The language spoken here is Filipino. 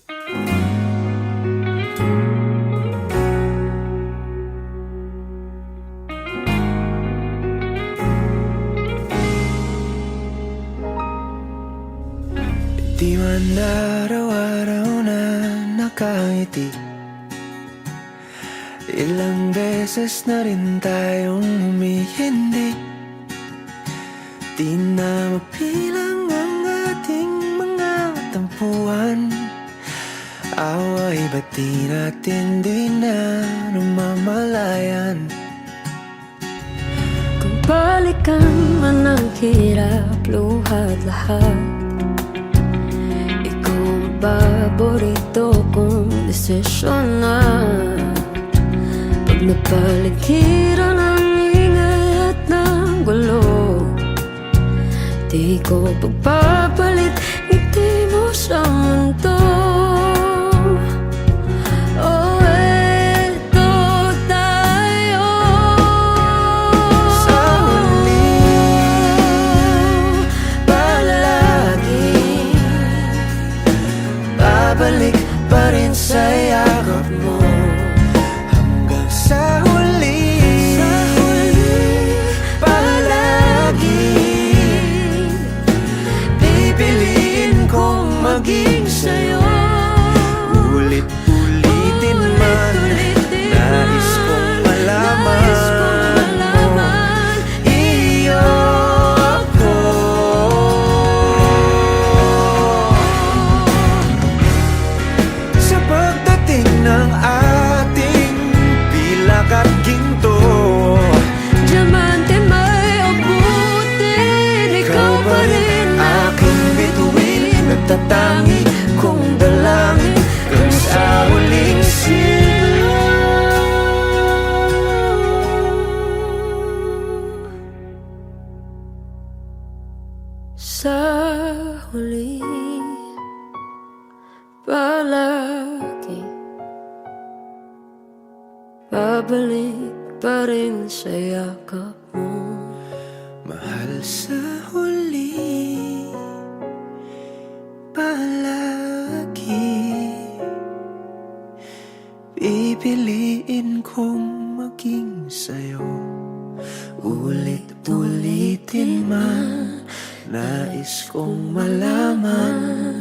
Di man araw-araw na nakangiti, ilang beses na rin tayong humihindi. Di na mapilang ang ating mga tampuhan, away ba't di natin di na namamalayan? Kung balikan man ang hirap, luhat lahat, ikaw ang paborito kong desisyon na. Pag napaligiran ang ingay at ng gulo, di ko pagpapalit ngiti mo sa mundo. Oh, eto tayo sa huli, palagi babalik pa rin sa yakap mo. Hanggang sa huli, palagi pipiliin kong maging sa'yo. Ulit-ulitin man, nais kong malaman, iyo ako. Sa pagdating ng ating pilak at ginto, diamante may abutin, ikaw pa rin aking bituin, nagtatangi kong dalangin kung sa huling sa huli, palagi babalik pa rin sa yakap mo. mahal. Sa huli, palagi pipiliin kong maging sa'yo. Ulit-ulitin man, nais kong malaman,